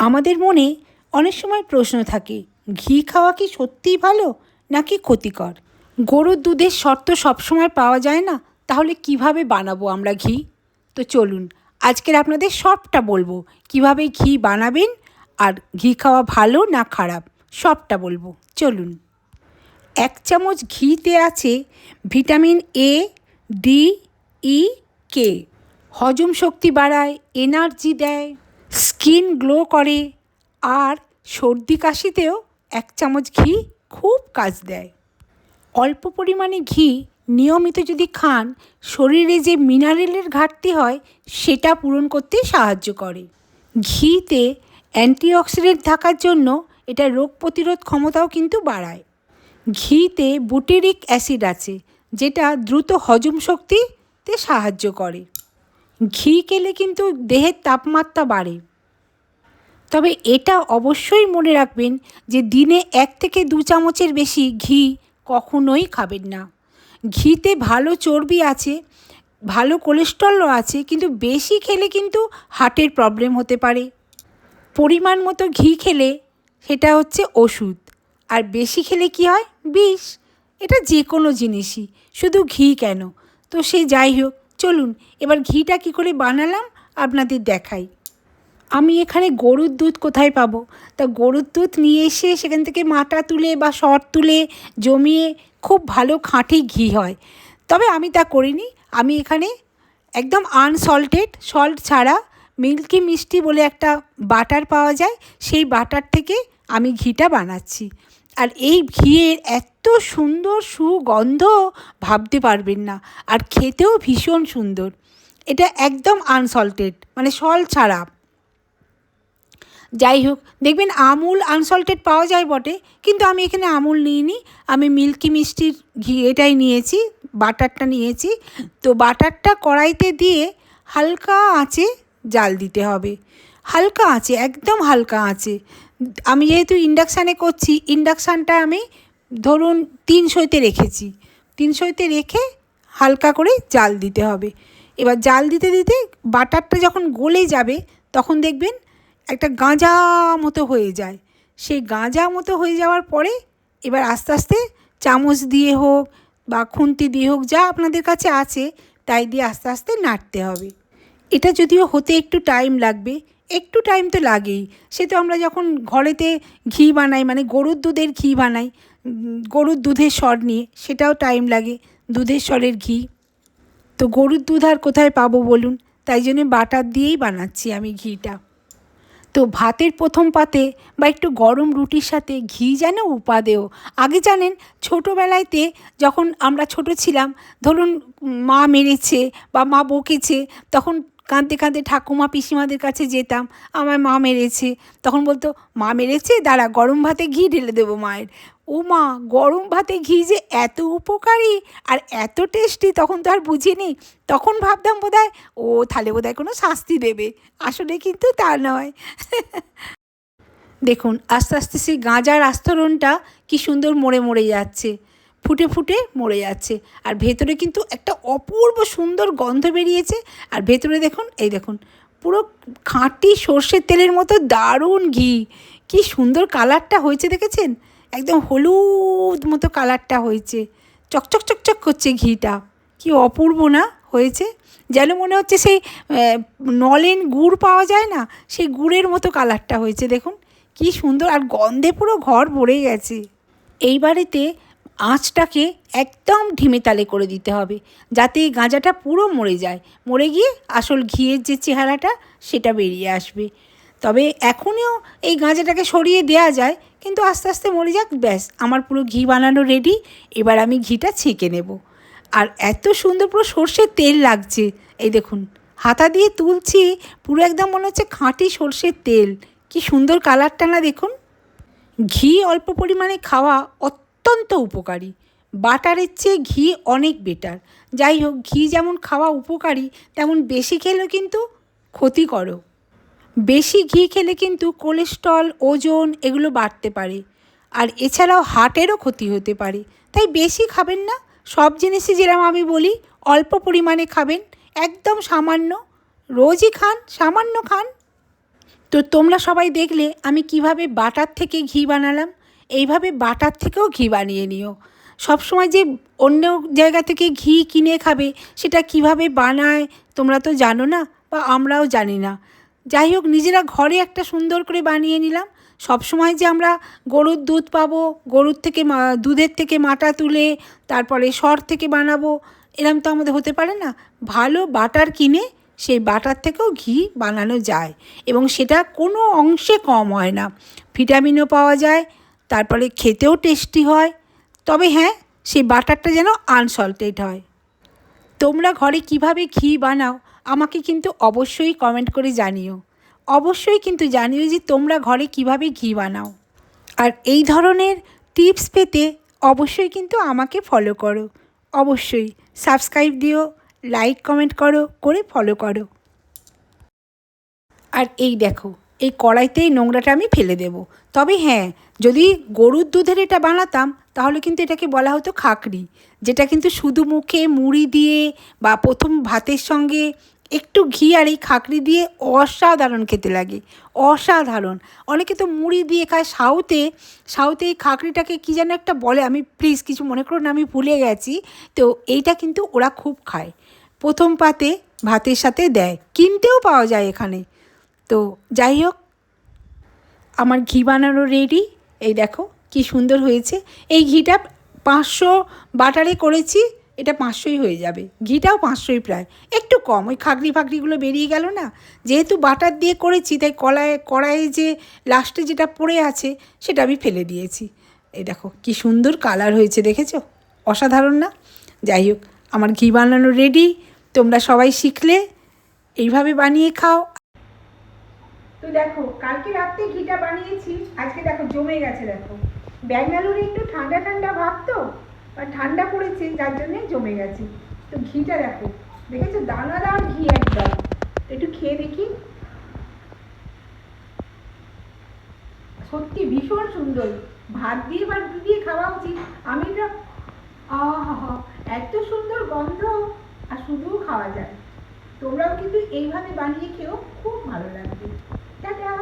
আমাদের মনে অনেক সময় প্রশ্ন থাকে, ঘি খাওয়া কি সত্যিই ভালো নাকি ক্ষতিকর? গরুর দুধের শর্ত সবসময় পাওয়া যায় না, তাহলে কিভাবে বানাবো আমরা ঘি? তো চলুন আজকের আপনাদের সবটা বলবো, কিভাবে ঘি বানাবেন আর ঘি খাওয়া ভালো না খারাপ সবটা বলবো। চলুন। 1 চামচ ঘিতে আছে ভিটামিন এ, ডি, ই, কে। হজম শক্তি বাড়ায়, এনার্জি দেয়, স্কিন গ্লো করে, আর সর্দি কাশিতেও 1 চামচ ঘি খুব কাজ দেয়। অল্প পরিমাণে ঘি নিয়মিত যদি খান, শরীরে যে মিনারেলের ঘাটতি হয় সেটা পূরণ করতে সাহায্য করে। ঘিতে অ্যান্টিঅক্সিডেন্ট থাকার জন্য এটা রোগ প্রতিরোধ ক্ষমতাও কিন্তু বাড়ায়। ঘিতে বুটেরিক অ্যাসিড আছে, যেটা দ্রুত হজম শক্তিতে সাহায্য করে। ঘি খেলে কিন্তু দেহের তাপমাত্রা বাড়ে। তবে এটা অবশ্যই মনে রাখবেন যে দিনে 1 থেকে 2 চামচের বেশি ঘি কখনোই খাবেন না। ঘিতে ভালো চর্বি আছে, ভালো কোলেস্টেরলও আছে, কিন্তু বেশি খেলে কিন্তু হার্টের প্রবলেম হতে পারে। পরিমাণ মতো ঘি খেলে সেটা হচ্ছে ওষুধ, আর বেশি খেলে কি হয়? বিষ। এটা যে কোনো জিনিসই, শুধু ঘি কেন। তো সে যাই হোক, চলুন এবার ঘিটা কী করে বানালাম আপনাদের দেখাই। আমি এখানে গরুর দুধ কোথায় পাবো? তা গরুর দুধ নিয়ে এসে সেখান থেকে মাটা তুলে বা সর তুলে জমিয়ে খুব ভালো খাঁটি ঘি হয়। তবে আমি তা করিনি। আমি এখানে একদম আনসল্টেড, সল্ট ছাড়া মিল্কি মিষ্টি বলে একটা বাটার পাওয়া যায়, সেই বাটার থেকে আমি ঘিটা বানাচ্ছি। আর এই ঘিয়ের এত সুন্দর সুগন্ধ ভাবতে পারবেন না, আর খেতেও ভীষণ সুন্দর। এটা একদম আনসল্টেড, মানে সল্ট ছাড়া। যাই হোক, দেখবেন আমুল আনসল্টেড পাওয়া যায় বটে, কিন্তু আমি এখানে আমুল নিইনি। আমি মিল্কি মিষ্টির ঘি এটাই নিয়েছি, বাটারটা নিয়েছি। তো বাটারটা কড়াইতে দিয়ে হালকা আঁচে জাল দিতে হবে। হালকা আঁচে, একদম হালকা আঁচে। আমি যেহেতু ইন্ডাকশানে করছি, ইন্ডাকশানটা আমি ধরুন 300-তে রেখেছি। 300-তে রেখে হালকা করে জাল দিতে হবে। এবার জাল দিতে দিতে বাটারটা যখন গলে যাবে, তখন দেখবেন একটা গাঁজা মতো হয়ে যায়। সেই গাঁজা মতো হয়ে যাওয়ার পরে এবার আস্তে আস্তে চামচ দিয়ে হোক বা খুন্তি দিয়ে হোক, যা আপনাদের কাছে আছে তাই দিয়ে আস্তে আস্তে নাড়তে হবে। এটা যদিও হতে একটু টাইম লাগবে, একটু টাইম তো লাগেই। সে তো আমরা যখন ঘরেতে ঘি বানাই, মানে গরুর দুধের ঘি বানাই, গরুর দুধের সর নিয়ে, সেটাও টাইম লাগে, দুধের সরের ঘি। তো গরুর দুধ আর কোথায় পাবো বলুন? তাই জন্য বাটার দিয়েই বানাচ্ছি আমি ঘিটা। তো ভাতের প্রথম পাতে বা একটু গরম রুটির সাথে ঘি যেন উপাদেয়। আগে জানেন, ছোটোবেলায়তে যখন আমরা ছোট ছিলাম, ধরুন মা মেরেছে বা মা বকেছে, তখন কাঁদতে কাঁদতে ঠাকুমা পিসিমাদের কাছে যেতাম, আমার মা মেরেছে। তখন বলতো, মা মেরেছে, দাঁড়া গরম ভাতে ঘি ঢেলে দেবো মায়ের। ও মা, গরম ভাতে ঘি যে এত উপকারী আর এত টেস্টি, তখন তো আর বুঝিনি। তখন ভাবতাম বোধহয় ও তাহলে বোধহয় কোনো শাস্তি দেবে। আসলে কিন্তু তা নয়। দেখুন আস্তে আস্তে সেই গাঁজার আস্তরণটা কি সুন্দর মরে মরে যাচ্ছে, ফুটে ফুটে মরে যাচ্ছে। আর ভেতরে কিন্তু একটা অপূর্ব সুন্দর গন্ধ বেরিয়েছে। আর ভেতরে দেখুন, এই দেখুন, পুরো খাঁটি সর্ষের তেলের মতো দারুণ ঘি। কি সুন্দর কালারটা হয়েছে দেখেছেন? একদম হলুদ মতো কালারটা হয়েছে, চকচক চকচক করছে ঘিটা। কি অপূর্ব না হয়েছে! যেন মনে হচ্ছে সেই নলেন গুড় পাওয়া যায় না, সেই গুড়ের মতো কালারটা হয়েছে। দেখুন কি সুন্দর, আর গন্ধে পুরো ঘর ভরে গেছে। এইবারেতে আঁচটাকে একদম ঢিমে তালে করে দিতে হবে, যাতে এই গাঁজাটা পুরো মরে যায়। মরে গিয়ে আসল ঘিয়ের যে চেহারাটা সেটা বেরিয়ে আসবে। তবে এখনও এই গাঁজাটাকে সরিয়ে দেওয়া যায়, কিন্তু আস্তে আস্তে মরে যাক, ব্যাস আমার পুরো ঘি বানানো রেডি। এবার আমি ঘিটা ছেঁকে নেব। আর এত সুন্দর পুরো সর্ষের তেল লাগছে, এই দেখুন হাতা দিয়ে তুলছি, পুরো একদম মনে হচ্ছে খাঁটি সর্ষের তেল। কি সুন্দর কালারটা না দেখুন! ঘি অল্প পরিমাণে খাওয়া অত্যন্ত উপকারী। বাটারের চেয়ে ঘি অনেক বেটার। যাই হোক, ঘি যেমন খাওয়া উপকারী, তেমন বেশি খেলেও কিন্তু ক্ষতিকরও। বেশি ঘি খেলে কিন্তু কোলেস্ট্রল, ওজন এগুলো বাড়তে পারে, আর এছাড়াও হার্টেরও ক্ষতি হতে পারে। তাই বেশি খাবেন না। সব জিনিসই যেরকম আমি বলি, অল্প পরিমাণে খাবেন, একদম সামান্য। রোজই খান, সামান্য খান। তো তোমরা সবাই দেখলে আমি কিভাবে বাটার থেকে ঘি বানালাম। এইভাবে বাটার থেকেও ঘি বানিয়ে নিও। সবসময় যে অন্য জায়গা থেকে ঘি কিনে খাবে, সেটা কিভাবে বানায় তোমরা তো জানো না, বা আমরাও জানি না। যাই হোক, নিজেরা ঘরে একটা সুন্দর করে বানিয়ে নিলাম। সবসময় যে আমরা গরুর দুধ পাবো, গরুর থেকে দুধের থেকে মাটা তুলে তারপরে সর থেকে বানাবো, এরম তো আমাদের হতে পারে না। ভালো বাটার কিনে সেই বাটার থেকেও ঘি বানানো যায়, এবং সেটা কোনো অংশে কম হয় না। ভিটামিনও পাওয়া যায়, তারপরে খেতেও টেস্টি হয়। তবে হ্যাঁ, সেই বাটারটা যেন আনসল্টেড হয়। তোমরা ঘরে কিভাবে ঘি বানাও আমাকে কিন্তু অবশ্যই কমেন্ট করে জানিও। অবশ্যই কিন্তু জানিও যে তোমরা ঘরে কিভাবে ঘি বানাও। আর এই ধরনের টিপস পেতে অবশ্যই কিন্তু আমাকে ফলো করো। অবশ্যই সাবস্ক্রাইব দিও, লাইক কমেন্ট করে ফলো করো। আর এই দেখো, এই কড়াইতেই নোংরাটা আমি ফেলে দেব। তবে হ্যাঁ, যদি গরুর দুধের এটা বানাতাম তাহলে কিন্তু এটাকে বলা হতো খাকড়ি, যেটা কিন্তু শুধু মুখে মুড়ি দিয়ে বা প্রথম ভাতের সঙ্গে একটু ঘি আর এই খাকড়ি দিয়ে অসাধারণ খেতে লাগে, অসাধারণ। অনেকে তো মুড়ি দিয়ে খায়। সাউথে এই খাকড়িটাকে কী যেন একটা বলে, আমি প্লিজ কিছু মনে করো না, আমি ভুলে গেছি। তো এইটা কিন্তু ওরা খুব খায়, প্রথম পাতে ভাতের সাথে দেয়, কিনতেও পাওয়া যায় এখানে। তো যাই হোক, আমার ঘি বানানো রেডি। এই দেখো কি সুন্দর হয়েছে। এই ঘিটা 500 বাটারে করেছি, এটা 500ই হয়ে যাবে। ঘিটাও 500ই প্রায়, একটু কম, ওই ফাকড়িগুলো বেরিয়ে গেল না। যেহেতু বাটার দিয়ে করেছি তাই কড়াইয়ে যে লাস্টে যেটা পড়ে আছে সেটা আমি ফেলে দিয়েছি। এই দেখো কি সুন্দর কালার হয়েছে, দেখেছো? অসাধারণ না? যাই হোক, আমার ঘি বানানো রেডি। তোমরা সবাই শিখলে এইভাবে বানিয়ে খাও। তো দেখো, কালকে রাত্রে ঘিটা বানিয়েছি, আজকে দেখো জমে গেছে। দেখো, ব্যাঙ্গালোরে একটু ঠান্ডা ঠান্ডা ভাব, তো বা ঠান্ডা পড়েছে যার জন্যে জমে গেছে। তো ঘিটা দেখো, দেখেছো? দানাদার ঘি একদম। একটু খেয়ে দেখি। সত্যি ভীষণ সুন্দর। ভাত দিয়ে বা রুটি দিয়ে খাওয়া উচিত। আমি এটা আহা, এত সুন্দর গন্ধ, আর শুধুও খাওয়া যায়। তোমরাও কিন্তু এইভাবে বানিয়ে খেও, খুব ভালো লাগবে। টাটা।